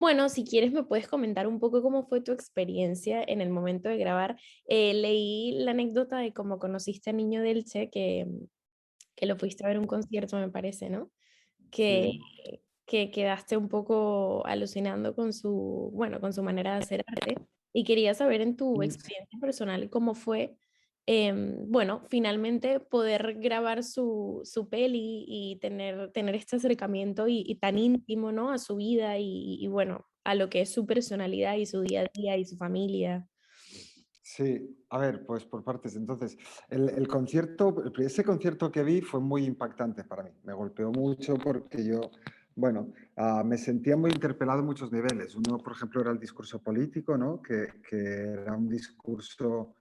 Bueno, si quieres me puedes comentar un poco cómo fue tu experiencia en el momento de grabar. Leí la anécdota de cómo conociste a Niño Delche, que lo fuiste a ver a un concierto, me parece, ¿no? Que, Sí. que quedaste un poco alucinando con su, bueno, con su manera de hacer arte. Y quería saber en tu Sí. experiencia personal cómo fue, bueno, finalmente poder grabar su peli y tener este acercamiento y tan íntimo, ¿no? A su vida y bueno, a lo que es su personalidad y su día a día y su familia. Sí, a ver, pues por partes. Entonces, el concierto, ese concierto que vi fue muy impactante para mí. Me golpeó mucho porque yo, bueno, me sentía muy interpelado en muchos niveles. Uno, por ejemplo, era el discurso político, ¿no? Que era un discurso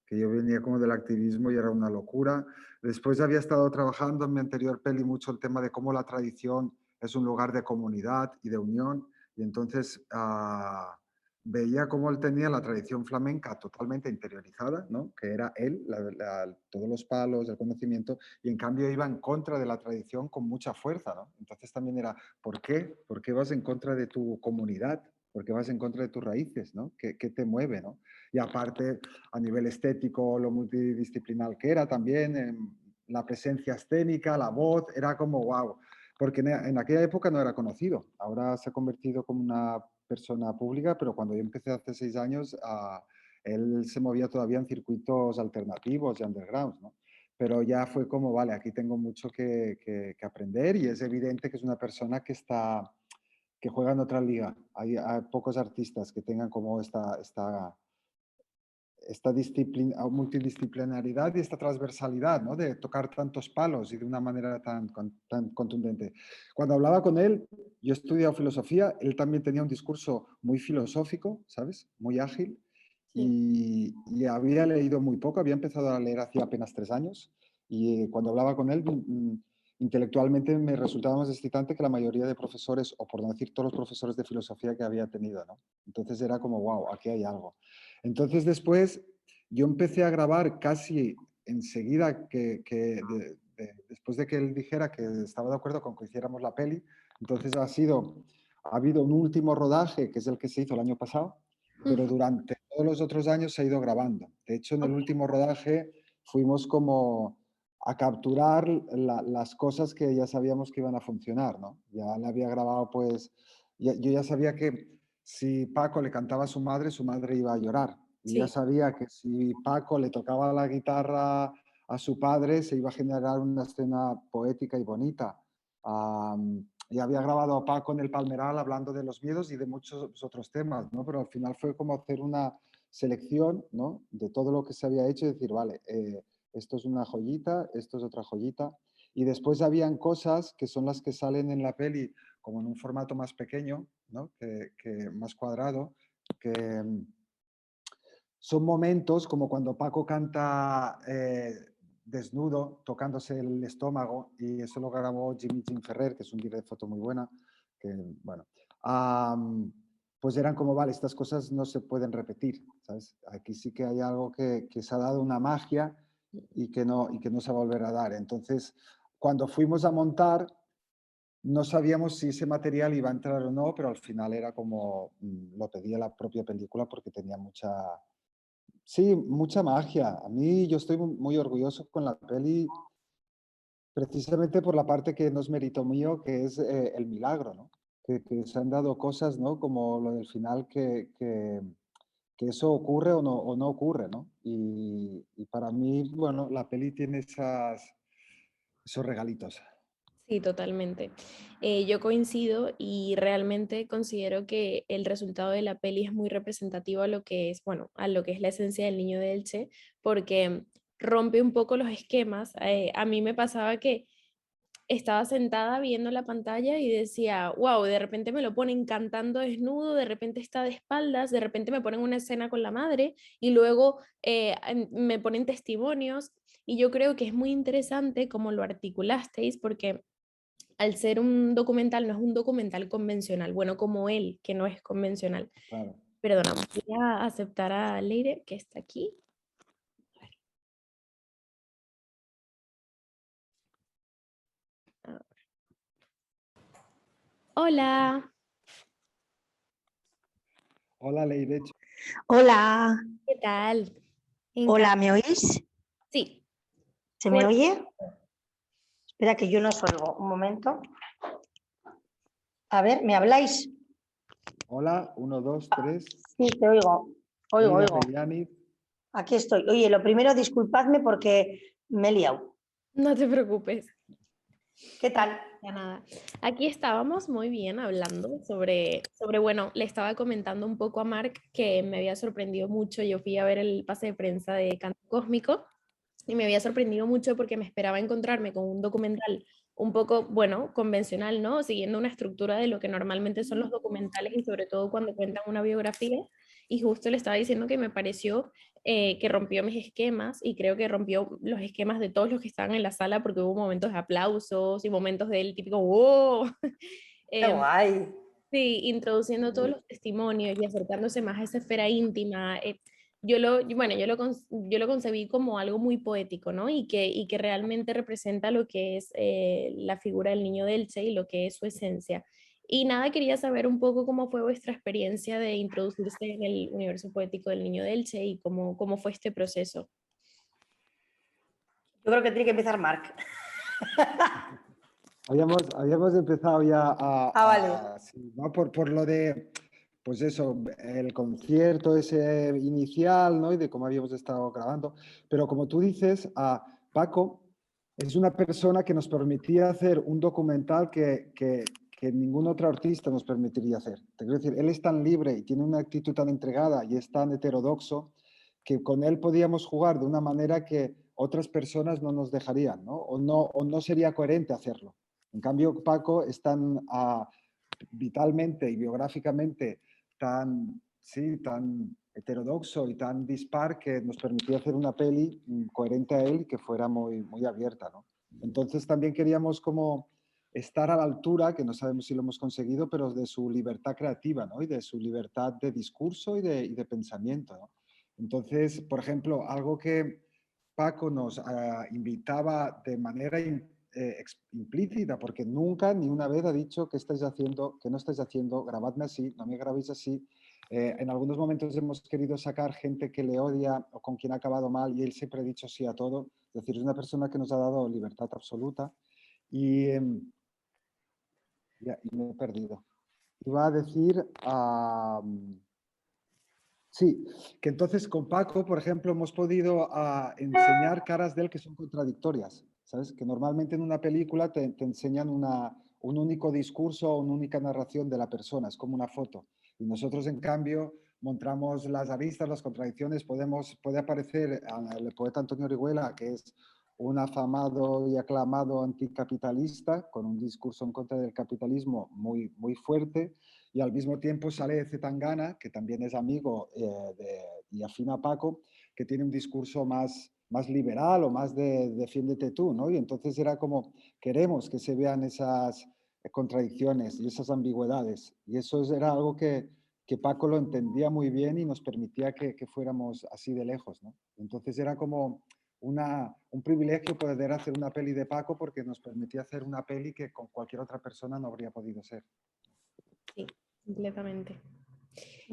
que yo venía como del activismo y era una locura. Después había estado trabajando en mi anterior peli mucho el tema de cómo la tradición es un lugar de comunidad y de unión. Y entonces veía cómo él tenía la tradición flamenca totalmente interiorizada, ¿no? Que era él, todos los palos, el conocimiento, y en cambio iba en contra de la tradición con mucha fuerza, ¿no? Entonces también era, ¿por qué? ¿Por qué vas en contra de tu comunidad? ¿Por qué vas en contra de tus raíces? ¿No? ¿Qué te mueve? ¿No? Y aparte, a nivel estético, lo multidisciplinar que era también, la presencia escénica, la voz, era como wow, porque en aquella época no era conocido, ahora se ha convertido como una persona pública, pero cuando yo empecé hace 6 años, él se movía todavía en circuitos alternativos y underground, ¿no? Pero ya fue como, vale, aquí tengo mucho que aprender y es evidente que es una persona que juega en otra liga. Hay pocos artistas que tengan como esta multidisciplinaridad y esta transversalidad, ¿no? De tocar tantos palos y de una manera tan contundente. Cuando hablaba con él, yo he estudiado filosofía, él también tenía un discurso muy filosófico, ¿sabes? Muy ágil, Sí. y había leído muy poco, había empezado a leer hacía apenas 3 años, y cuando hablaba con él, intelectualmente me resultaba más excitante que la mayoría de profesores, o por no decir todos los profesores de filosofía que había tenido, ¿no? Entonces era como, wow, aquí hay algo. Entonces después yo empecé a grabar casi enseguida después de que él dijera que estaba de acuerdo con que hiciéramos la peli. Entonces ha habido un último rodaje, que es el que se hizo el año pasado, pero Ujú. durante todos los otros años se ha ido grabando. De hecho, en el Ok. último rodaje fuimos como a capturar las cosas que ya sabíamos que iban a funcionar, ¿no? Ya le había grabado, pues, yo ya sabía que si Paco le cantaba a su madre iba a llorar. Y ya Sí. sabía que si Paco le tocaba la guitarra a su padre, se iba a generar una escena poética y bonita. Y había grabado a Paco en el Palmeral hablando de los miedos y de muchos otros temas, ¿no? Pero al final fue como hacer una selección, ¿no? De todo lo que se había hecho y decir, vale, esto es una joyita, esto es otra joyita. Y después habían cosas que son las que salen en la peli como en un formato más pequeño, ¿no? Que más cuadrado, que son momentos como cuando Paco canta desnudo, tocándose el estómago, y eso lo grabó Jim Ferrer, que es un director de foto muy buena, que, bueno, um, pues eran como, vale, estas cosas no se pueden repetir, ¿sabes? Aquí sí que hay algo que se ha dado una magia y que no se va a volver a dar. Entonces, cuando fuimos a montar, no sabíamos si ese material iba a entrar o no, pero al final era como lo pedía la propia película porque tenía mucha, sí, mucha magia. A mí yo estoy muy orgulloso con la peli precisamente por la parte que no es mérito mío, que es el milagro, ¿no? Que se han dado cosas, ¿no? Como lo del final, que eso ocurre o no ocurre, ¿no? Y para mí, bueno, la peli tiene esos regalitos. Sí, totalmente. Yo coincido y realmente considero que el resultado de la peli es muy representativo a lo que es, bueno, a lo que es la esencia del Niño de Elche, porque rompe un poco los esquemas. A mí me pasaba que estaba sentada viendo la pantalla y decía, wow, de repente me lo ponen cantando desnudo, de repente está de espaldas, de repente me ponen una escena con la madre y luego me ponen testimonios. Y yo creo que es muy interesante cómo lo articulasteis, porque al ser un documental, no es un documental convencional, bueno, como él, que no es convencional. Claro. Perdona, voy a aceptar a Leire, que está aquí. Hola. Hola, Leire. Hola, ¿Qué tal? hola, ¿me oís? Sí, ¿Se me fuerte. oye? Espera que yo no os oigo. Un momento. A ver, ¿me habláis? Hola, uno, dos, tres. Sí, te oigo. Oigo, Leire oigo. Regliani. Aquí estoy. Oye, lo primero, disculpadme porque me he liado. No te preocupes. ¿Qué tal? Ya nada. Aquí estábamos muy bien hablando bueno, le estaba comentando un poco a Mark que me había sorprendido mucho. Yo fui a ver el pase de prensa de Canto Cósmico y me había sorprendido mucho porque me esperaba encontrarme con un documental un poco, bueno, convencional, ¿no? Siguiendo una estructura de lo que normalmente son los documentales y sobre todo cuando cuentan una biografía. Y justo le estaba diciendo que me pareció que rompió mis esquemas y creo que rompió los esquemas de todos los que estaban en la sala porque hubo momentos de aplausos y momentos del típico ¡wow! Qué Em, guay. Sí, introduciendo todos los testimonios y acercándose más a esa esfera íntima. Bueno, yo lo concebí como algo muy poético, ¿no? Y que realmente representa lo que es la figura del niño del Che y lo que es su esencia. Y nada, quería saber un poco cómo fue vuestra experiencia de introducirse en el universo poético del niño del Che y cómo fue este proceso. Yo creo que tiene que empezar Marc. Habíamos empezado ya Ah, vale. sí, ¿no? Por lo de, pues eso, el concierto ese inicial, ¿no? Y de cómo habíamos estado grabando. Pero como tú dices, Paco es una persona que nos permitía hacer un documental que ningún otro artista nos permitiría hacer. Te quiero decir, él es tan libre y tiene una actitud tan entregada y es tan heterodoxo que con él podíamos jugar de una manera que otras personas no nos dejarían, ¿no? O no sería coherente hacerlo. En cambio, Paco es tan vitalmente y biográficamente tan, sí, tan heterodoxo y tan dispar que nos permitía hacer una peli coherente a él y que fuera muy abierta, ¿no? Entonces también queríamos como estar a la altura, que no sabemos si lo hemos conseguido, pero de su libertad creativa, ¿no? Y de su libertad de discurso y de pensamiento, ¿no? Entonces, por ejemplo, algo que Paco nos invitaba de manera implícita, porque nunca ni una vez ha dicho que estáis haciendo, que no estáis haciendo, grabadme así, no me grabéis así. En algunos momentos hemos querido sacar gente que le odia o con quien ha acabado mal y él siempre ha dicho sí a todo. Es decir, es una persona que nos ha dado libertad absoluta y, y me he perdido. Iba a decir, sí, que entonces con Paco, por ejemplo, hemos podido enseñar caras de él que son contradictorias, ¿sabes? Que normalmente en una película te enseñan un único discurso o una única narración de la persona, es como una foto. Y nosotros, en cambio, mostramos las aristas, las contradicciones. Puede aparecer el poeta Antonio Orihuela, que es un afamado y aclamado anticapitalista, con un discurso en contra del capitalismo muy fuerte, y al mismo tiempo sale Zetangana, que también es amigo y afín a Paco, que tiene un discurso más liberal o más de defiéndete tú, ¿no? Y entonces era como, queremos que se vean esas contradicciones y esas ambigüedades. Y eso era algo que Paco lo entendía muy bien y nos permitía que fuéramos así de lejos, ¿no? Entonces era como un privilegio poder hacer una peli de Paco porque nos permitía hacer una peli que con cualquier otra persona no habría podido ser. Sí, completamente.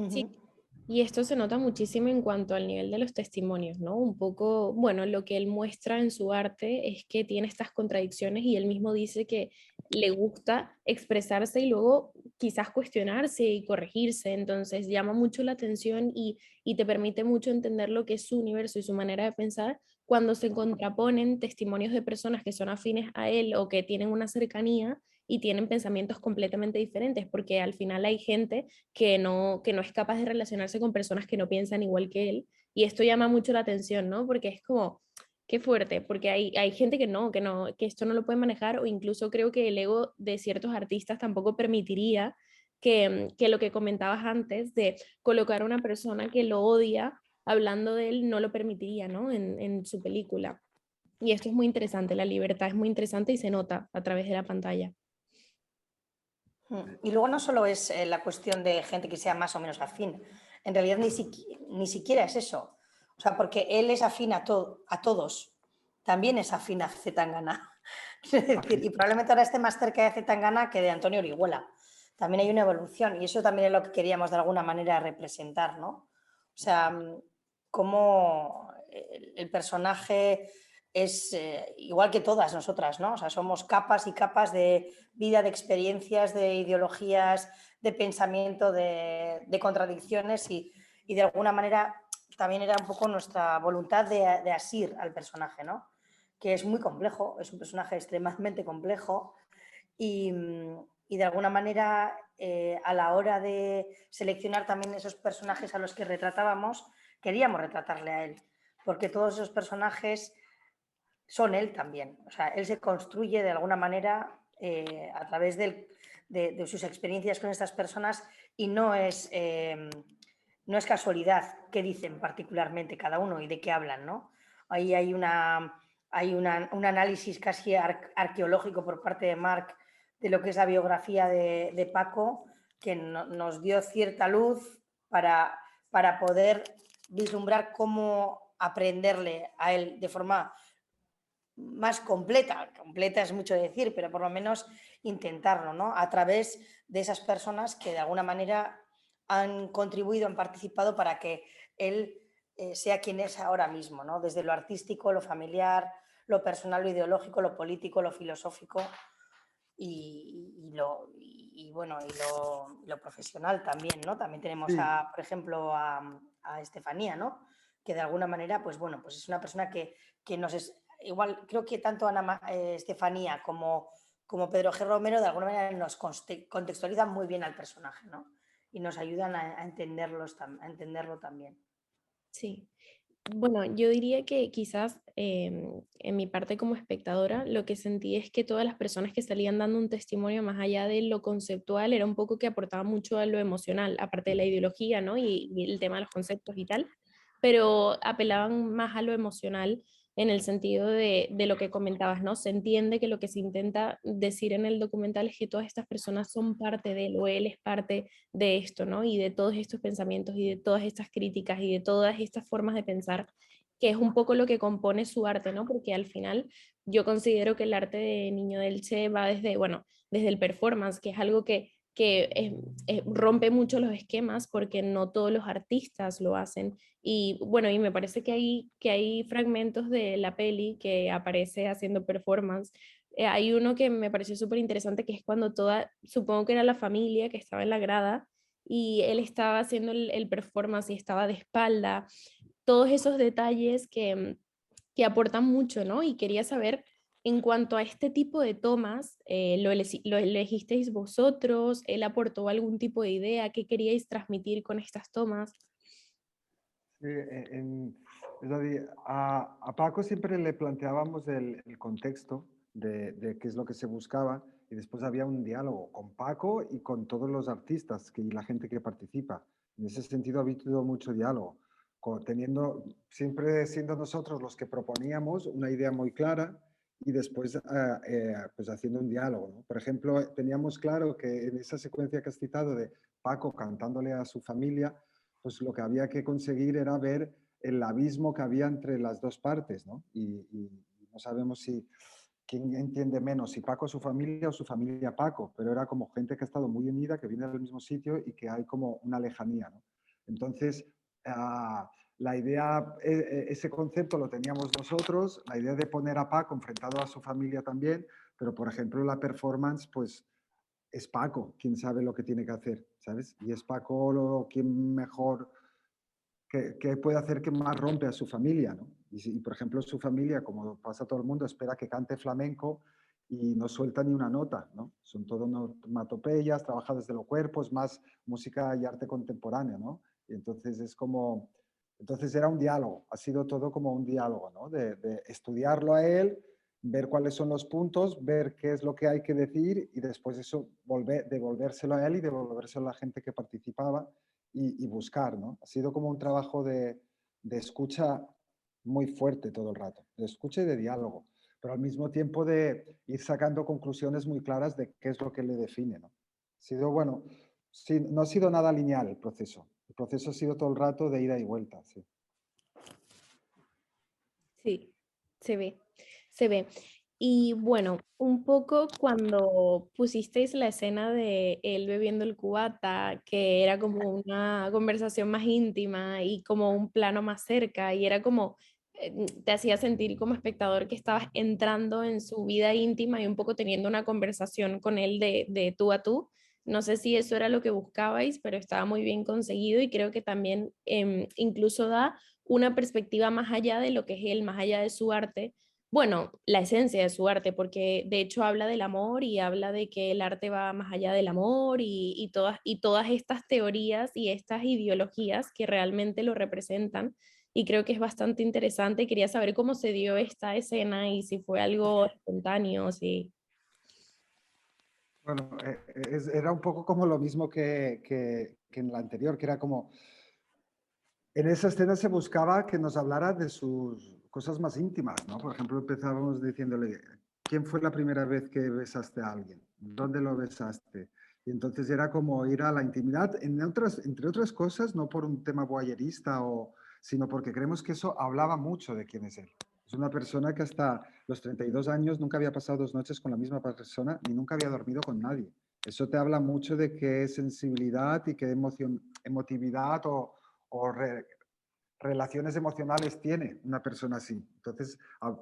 Sí, Ujú. y esto se nota muchísimo en cuanto al nivel de los testimonios, ¿no? Un poco, bueno, lo que él muestra en su arte es que tiene estas contradicciones y él mismo dice que le gusta expresarse y luego quizás cuestionarse y corregirse. Entonces llama mucho la atención y te permite mucho entender lo que es su universo y su manera de pensar cuando se contraponen testimonios de personas que son afines a él o que tienen una cercanía y tienen pensamientos completamente diferentes, porque al final hay gente que no es capaz de relacionarse con personas que no piensan igual que él. Y esto llama mucho la atención, ¿no? Porque es como, qué fuerte, porque hay gente que esto no lo puede manejar o incluso creo que el ego de ciertos artistas tampoco permitiría que lo que comentabas antes de colocar a una persona que lo odia hablando de él no lo permitiría, ¿no? En su película. Y esto es muy interesante, la libertad es muy interesante y se nota a través de la pantalla. Y luego no solo es la cuestión de gente que sea más o menos afín, en realidad ni siquiera es eso. O sea, porque él es afín a todos, también es afín a Zetangana. Es decir, y probablemente ahora esté más cerca de Zetangana que de Antonio Orihuela. también hay una evolución y eso también es lo que queríamos de alguna manera representar, ¿no? O sea, cómo el personaje es igual que todas nosotras, ¿no? O sea, somos capas y capas de vida, de experiencias, de ideologías, de pensamiento, de contradicciones y de alguna manera también era un poco nuestra voluntad de asir al personaje, ¿no? Que es muy complejo, es un personaje extremadamente complejo y de alguna manera a la hora de seleccionar también esos personajes a los que retratábamos, queríamos retratarle a él, porque todos esos personajes son él también. O sea, él se construye de alguna manera a través de sus experiencias con estas personas y no es casualidad qué dicen particularmente cada uno y de qué hablan, ¿no? Ahí hay un análisis casi arqueológico por parte de Marc de lo que es la biografía de Paco, que nos dio cierta luz para poder vislumbrar cómo aprenderle a él de forma más completa. Completa es mucho decir, pero por lo menos intentarlo, ¿no? A través de esas personas que de alguna manera han contribuido, han participado para que él sea quien es ahora mismo, ¿no? Desde lo artístico, lo familiar, lo personal, lo ideológico, lo político, lo filosófico y lo profesional también, ¿no? También tenemos, Sí, por ejemplo, a Estefanía, ¿no? Que de alguna manera, pues bueno, pues es una persona que nos es, igual, creo que tanto Estefanía como Pedro G. Romero de alguna manera nos contextualizan muy bien al personaje, ¿no? Y nos ayudan a entenderlo también. Sí. Bueno, yo diría que quizás en mi parte como espectadora lo que sentí es que todas las personas que salían dando un testimonio más allá de lo conceptual era un poco que aportaba mucho a lo emocional, aparte de la ideología, ¿no? Y el tema de los conceptos y tal, pero apelaban más a lo emocional en el sentido de lo que comentabas, ¿no? Se entiende que lo que se intenta decir en el documental es que todas estas personas son parte de él o él es parte de esto, ¿no? Y de todos estos pensamientos y de todas estas críticas y de todas estas formas de pensar, que es un poco lo que compone su arte, ¿no? Porque al final yo considero que el arte de Niño del Che va desde, bueno, desde el performance, que es algo que rompe mucho los esquemas porque no todos los artistas lo hacen. Y bueno, y me parece que hay fragmentos de la peli que aparece haciendo performance. Hay uno que me pareció súper interesante, que es cuando supongo que era la familia que estaba en la grada y él estaba haciendo el performance y estaba de espalda. Todos esos detalles que aportan mucho, ¿no? Y quería saber, en cuanto a este tipo de tomas, ¿lo elegisteis vosotros? ¿Él aportó algún tipo de idea? ¿Qué queríais transmitir con estas tomas? sí, es decir, a Paco siempre le planteábamos el contexto de qué es lo que se buscaba y después había un diálogo con Paco y con todos los artistas y la gente que participa. En ese sentido ha habido mucho diálogo, siempre siendo nosotros los que proponíamos una idea muy clara y después pues haciendo un diálogo, ¿no? Por ejemplo, teníamos claro que en esa secuencia que has citado de Paco cantándole a su familia, pues lo que había que conseguir era ver el abismo que había entre las dos partes, ¿no? Y no sabemos si quién entiende menos, si Paco su familia o su familia Paco, pero era como gente que ha estado muy unida, que viene del mismo sitio y que hay como una lejanía, ¿no? Entonces, la idea, ese concepto lo teníamos nosotros, la idea de poner a Paco enfrentado a su familia también, pero por ejemplo la performance, pues es Paco quien sabe lo que tiene que hacer, ¿sabes? Y es Paco quien mejor, que puede hacer que más rompe a su familia, ¿no? Y, por ejemplo, su familia, como pasa a todo el mundo, espera que cante flamenco y no suelta ni una nota, ¿no? Son todo onomatopeyas, trabaja desde los cuerpos, más música y arte contemporáneo, ¿no? Y entonces es como, entonces era un diálogo, ha sido todo como un diálogo, ¿no? De estudiarlo a él, ver cuáles son los puntos, ver qué es lo que hay que decir y después eso devolvérselo a él y devolvérselo a la gente que participaba y buscar, ¿no? Ha sido como un trabajo de escucha muy fuerte todo el rato, de escucha y de diálogo, pero al mismo tiempo de ir sacando conclusiones muy claras de qué es lo que le define, ¿no? Ha sido, bueno, sí, no ha sido nada lineal el proceso ha sido todo el rato de ida y vuelta, sí. Sí, se ve, se ve. Y bueno, un poco cuando pusisteis la escena de él bebiendo el cubata, que era como una conversación más íntima y como un plano más cerca, y era como, te hacía sentir como espectador que estabas entrando en su vida íntima y un poco teniendo una conversación con él de tú a tú. No sé si eso era lo que buscabais, pero estaba muy bien conseguido y creo que también incluso da una perspectiva más allá de lo que es él, más allá de su arte, bueno, la esencia de su arte, porque de hecho habla del amor y habla de que el arte va más allá del amor y todas estas teorías y estas ideologías que realmente lo representan. Y creo que es bastante interesante. Quería saber cómo se dio esta escena y si fue algo espontáneo, si... Bueno, era un poco como lo mismo que en la anterior, que era como, en esa escena se buscaba que nos hablara de sus cosas más íntimas, ¿no? Por ejemplo, empezábamos diciéndole, ¿quién fue la primera vez que besaste a alguien? ¿Dónde lo besaste? Y entonces era como ir a la intimidad, entre otras cosas, no por un tema voyerista, sino porque creemos que eso hablaba mucho de quién es él. Es una persona que hasta los 32 años nunca había pasado 2 noches con la misma persona ni nunca había dormido con nadie. Eso te habla mucho de qué sensibilidad y qué emotividad o relaciones emocionales tiene una persona así. Entonces,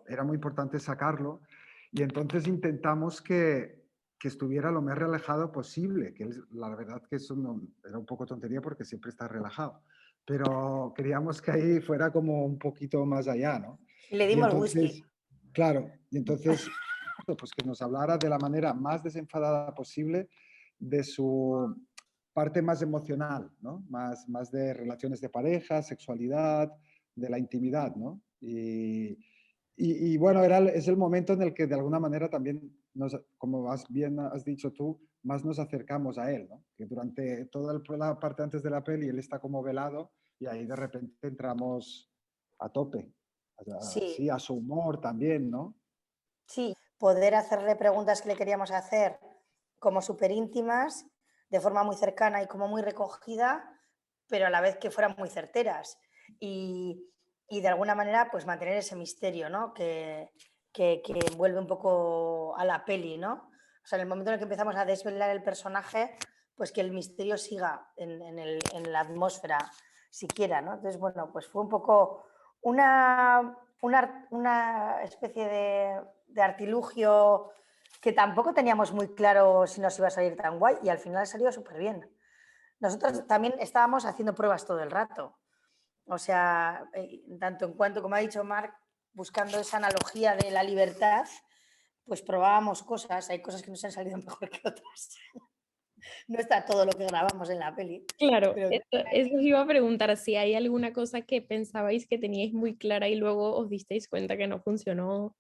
era muy importante sacarlo y entonces intentamos que estuviera lo más relajado posible, que la verdad que eso no, era un poco tontería porque siempre está relajado, pero queríamos que ahí fuera como un poquito más allá, ¿no? Le Y dimos whisky. entonces, claro, y entonces, pues que nos hablara de la manera más desenfadada posible de su parte más emocional, ¿no? Más de relaciones de pareja, sexualidad, de la intimidad, ¿no? Y bueno, es el momento en el que de alguna manera también, como bien has dicho tú, más nos acercamos a él, ¿no? Que durante toda la parte antes de la peli él está como velado y ahí de repente entramos a tope, Sí, sí, a su humor también, ¿no? sí, poder hacerle preguntas que le queríamos hacer como súper íntimas, de forma muy cercana y como muy recogida, pero a la vez que fueran muy certeras. Y de alguna manera, pues mantener ese misterio, ¿no? Que envuelve un poco a la peli, ¿no? O sea, en el momento en el que empezamos a desvelar el personaje, pues que el misterio siga en la atmósfera siquiera, ¿no? Entonces, bueno, pues fue un poco una especie de artilugio que tampoco teníamos muy claro si nos iba a salir tan guay y al final salió súper bien. Nosotros también estábamos haciendo pruebas todo el rato. O sea, tanto en cuanto, como ha dicho Marc, buscando esa analogía de la libertad, pues probábamos cosas. Hay cosas que nos han salido mejor que otras. No está todo lo que grabamos en la peli. Claro, Pero eso os iba a preguntar si hay alguna cosa que pensabais que teníais muy clara y luego os disteis cuenta que no funcionó.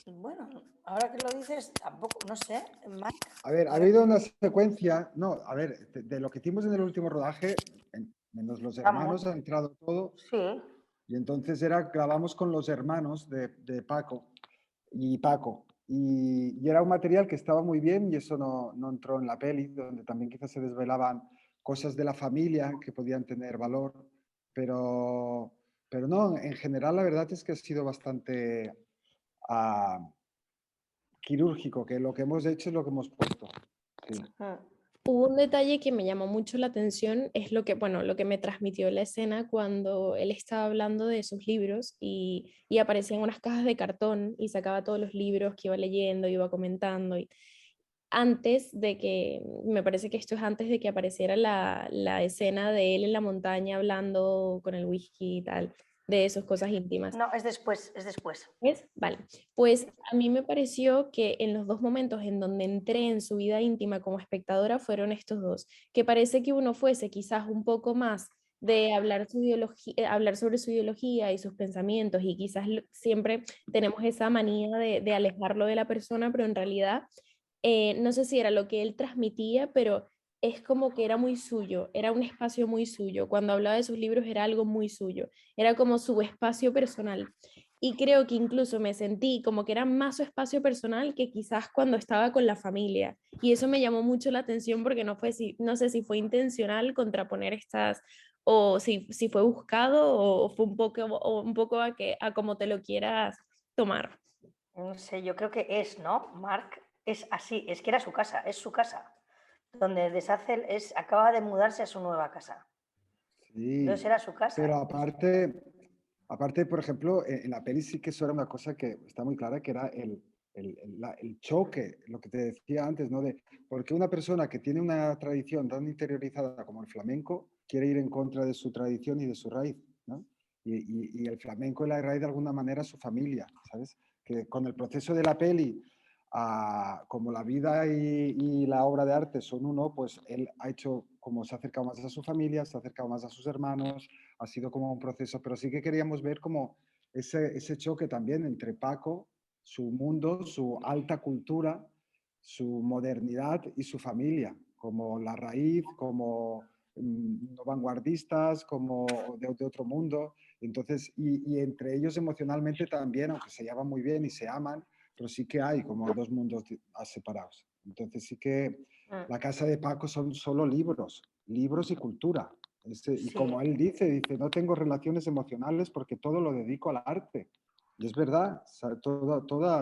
bueno, ahora que lo dices, tampoco, no sé, Marc. A ver, ha A ver, habido una secuencia, no, a ver, de lo que hicimos en el último rodaje, menos los vamos. hermanos, ha entrado todo, Sí, y entonces grabamos con los hermanos de Paco y Paco, y era un material que estaba muy bien y eso no entró en la peli, donde también quizás se desvelaban cosas de la familia que podían tener valor, pero, pero no, en general la verdad es que ha sido bastante ah, quirúrgico, que lo que hemos hecho es lo que hemos puesto. Sí. Hubo un detalle que me llamó mucho la atención, es lo que, bueno, lo que me transmitió la escena cuando él estaba hablando de sus libros y aparecían unas cajas de cartón y sacaba todos los libros que iba leyendo, iba comentando. Y antes de que, me parece que esto es antes de que apareciera la escena de él en la montaña hablando con el whisky y tal, de esas cosas íntimas. no, es después, es después. ¿Ves? Vale. Pues a mí me pareció que en los dos momentos en donde entré en su vida íntima como espectadora fueron estos dos, que parece que uno fuese quizás un poco más de hablar, su ideología, hablar sobre su ideología y sus pensamientos y quizás siempre tenemos esa manía de alejarlo de la persona, pero en realidad no sé si era lo que él transmitía, pero es como que era muy suyo, era un espacio muy suyo. Cuando hablaba de sus libros era algo muy suyo, era como su espacio personal. Y creo que incluso me sentí como que era más su espacio personal que quizás cuando estaba con la familia. Y eso me llamó mucho la atención porque no sé si fue intencional contraponer estas, o si fue buscado o fue un poco a como te lo quieras tomar. No sé, yo creo que es, ¿no? Marc es así, es que era su casa, es su casa. Donde deshace, acaba de mudarse a su nueva casa. Entonces Sí, era su pero casa. aparte, por ejemplo, en la peli sí que eso era una cosa que está muy clara, que era el choque, lo que te decía antes, ¿no? De por qué una persona que tiene una tradición tan interiorizada como el flamenco quiere ir en contra de su tradición y de su raíz, ¿no? Y el flamenco y la raíz de alguna manera es su familia, ¿sabes? Que con el proceso de la peli, como la vida y la obra de arte son uno, pues él ha hecho como se ha acercado más a su familia, se ha acercado más a sus hermanos, ha sido como un proceso, pero sí que queríamos ver como ese choque también entre Paco, su mundo, su alta cultura, su modernidad y su familia, como la raíz, como no vanguardistas, como de otro mundo. Entonces, y entre ellos emocionalmente también, aunque se llevan muy bien y se aman, pero sí que hay como dos mundos separados. Entonces sí que Mm, la casa de Paco son solo libros, libros y cultura. Y sí, como él dice, no tengo relaciones emocionales porque todo lo dedico al arte. Y es verdad, o sea,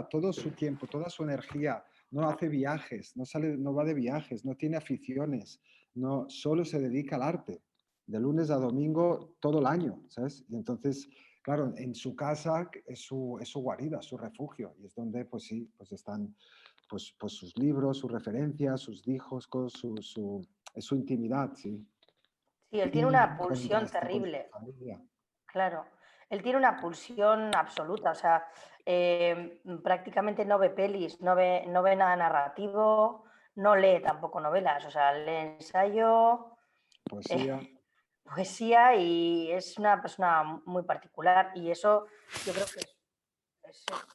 todo su tiempo, toda su energía, no hace viajes, no va de viajes, no tiene aficiones, no, solo se dedica al arte, de lunes a domingo todo el año, ¿sabes? Y entonces, claro, en su casa es su guarida, su refugio, y es donde, pues sí, pues están pues sus libros, sus referencias, sus hijos, es su intimidad, sí. sí, él tiene Y una pulsión contrasta con su terrible, familia. claro. Él tiene una pulsión absoluta, o sea, prácticamente no ve pelis, no ve nada narrativo, no lee tampoco novelas, o sea, lee ensayo, Poesía. poesía y es una persona muy particular y eso yo creo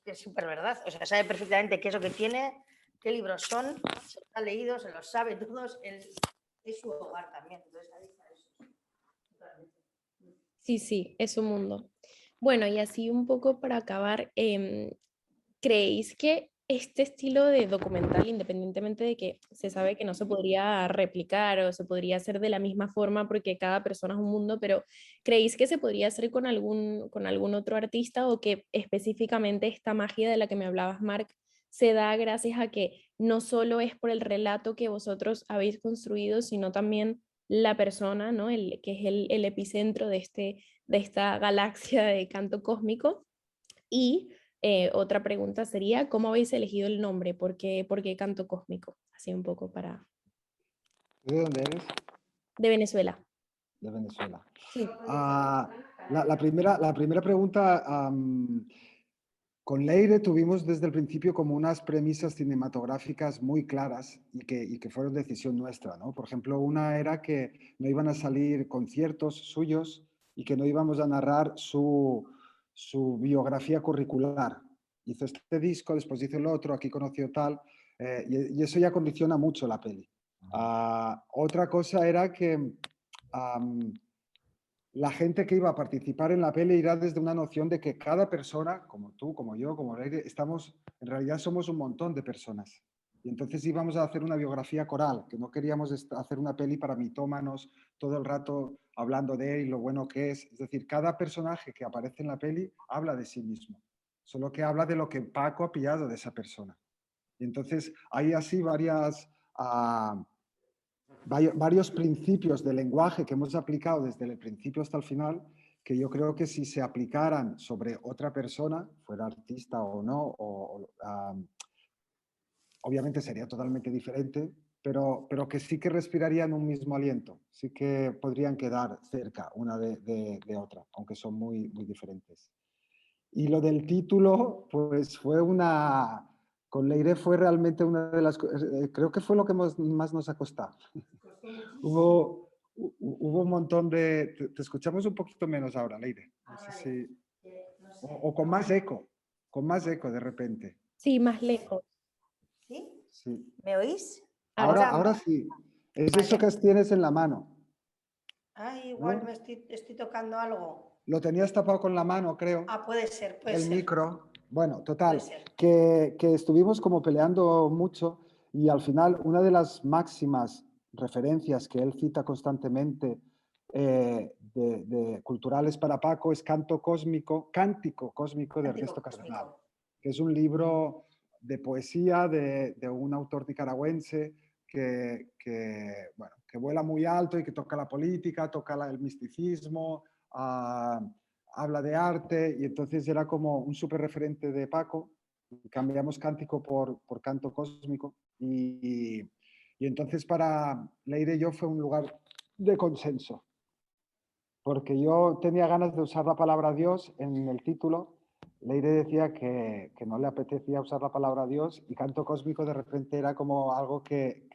que es súper verdad. O sea, sabe perfectamente qué es lo que tiene, qué libros son, se los ha leído, se los sabe todos, es su hogar también. Entonces, Sí, sí, es su mundo. Bueno, y así un poco para acabar, ¿creéis que este estilo de documental, independientemente de que se sabe que no se podría replicar o se podría hacer de la misma forma porque cada persona es un mundo, pero ¿creéis que se podría hacer con algún otro artista o que específicamente esta magia de la que me hablabas, Marc, se da gracias a que no solo es por el relato que vosotros habéis construido, sino también la persona, ¿no? Que es el epicentro de esta galaxia de canto cósmico? Y otra pregunta sería, ¿cómo habéis elegido el nombre? Por qué canto cósmico? Así un poco para... ¿De dónde eres? De Venezuela. De Venezuela. Sí. Ah, la primera pregunta, con Leire tuvimos desde el principio como unas premisas cinematográficas muy claras y que fueron decisión nuestra, ¿no? Por ejemplo, una era que no iban a salir conciertos suyos y que no íbamos a narrar su biografía curricular. Hizo este disco, después hizo el otro, aquí conoció tal, y eso ya condiciona mucho la peli. Otra cosa era que la gente que iba a participar en la peli irá desde una noción de que cada persona, como tú, como yo, como Leire, en realidad somos un montón de personas. Y entonces íbamos a hacer una biografía coral, que no queríamos hacer una peli para mitómanos todo el rato hablando de él y lo bueno que es. Es decir, cada personaje que aparece en la peli habla de sí mismo, solo que habla de lo que Paco ha pillado de esa persona. Y entonces hay así varios principios de lenguaje que hemos aplicado desde el principio hasta el final, que yo creo que si se aplicaran sobre otra persona, fuera artista o no, obviamente sería totalmente diferente, pero que sí que respirarían un mismo aliento, sí que podrían quedar cerca una de otra, aunque son muy diferentes. Y lo del título, pues fue con Leire fue realmente una de las, creo que fue lo que más nos ha costado. Hubo un montón Te escuchamos un poquito menos ahora, Leire. No sé vale. si... No sé. O con más eco de repente. Sí, más lejos. ¿Sí? Sí. ¿Me oís? Ahora Ahora, sí. Ahora sí. Es eso vale. que tienes en la mano, Ay, igual ¿no? estoy tocando algo. Lo tenías tapado con la mano, creo, Ah, puede el ser, micro. Bueno, puede total, ser. que estuvimos como peleando mucho y al final una de las máximas referencias que él cita constantemente culturales para Paco es cántico cósmico de Cántico Ernesto cósmico. Cardenal, que es un libro de poesía de un autor nicaragüense bueno, que vuela muy alto y que toca la política, toca el misticismo, habla de arte, y entonces era como un súper referente de Paco. Cambiamos Cántico por Canto Cósmico, y entonces para Leire y yo fue un lugar de consenso, porque yo tenía ganas de usar la palabra Dios en el título. Leire decía que no le apetecía usar la palabra Dios, y Canto Cósmico de repente era como algo que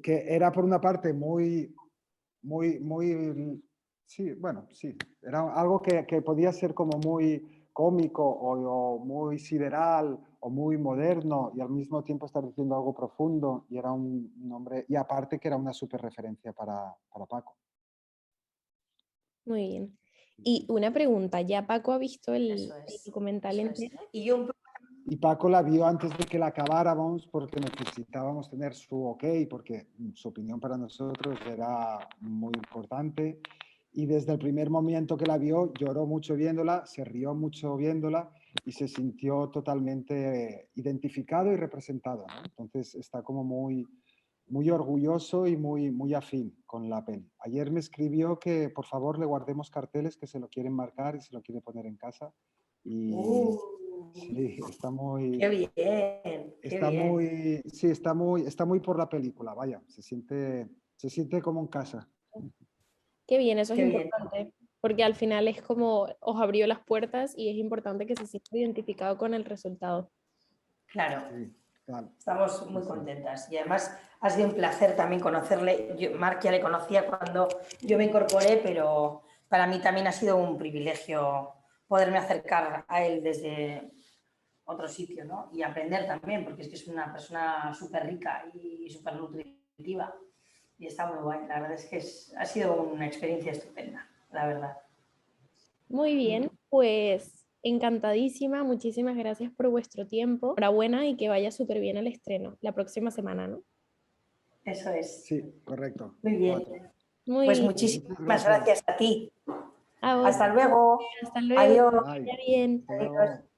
era por una parte sí, bueno, sí, era algo que podía ser como muy cómico o muy sideral o muy moderno, y al mismo tiempo estar diciendo algo profundo, y era un nombre, y aparte que era una súper referencia para Paco. Muy bien. Y una pregunta, ¿ya Paco ha visto el documental Eso es. entero? Y Paco la vio antes de que la acabáramos, porque necesitábamos tener su ok, porque su opinión para nosotros era muy importante. Y desde el primer momento que la vio, lloró mucho viéndola, se rió mucho viéndola, y se sintió totalmente identificado y representado, ¿no? Entonces está como muy orgulloso y muy afín con la peli. Ayer me escribió que por favor le guardemos carteles, que se lo quieren marcar y se lo quiere poner en casa. Y sí, está muy... Qué bien, qué Está bien. muy, sí, está muy por la película, vaya, se siente como en casa. Qué bien, eso es Qué bien. importante, porque al final es como os abrió las puertas y es importante que se sienta identificado con el resultado. Claro. Sí, claro. Estamos muy Sí, sí. contentas, y además ha sido un placer también conocerle. Marc ya le conocía cuando yo me incorporé, pero para mí también ha sido un privilegio poderme acercar a él desde otro sitio, ¿no? Y aprender también, porque es que es una persona súper rica y súper nutritiva, y está muy guay. La verdad es que ha sido una experiencia estupenda, la verdad. Muy bien, pues encantadísima, muchísimas gracias por vuestro tiempo. Enhorabuena y que vaya súper bien el estreno la próxima semana, ¿no? Eso es. Sí, correcto. Muy bien. 4. Muy Pues bien, Muchas muchísimas gracias. gracias a ti. a vos, Hasta luego. hasta luego, que Adiós. vaya Bye. bien. Hasta Adiós. luego.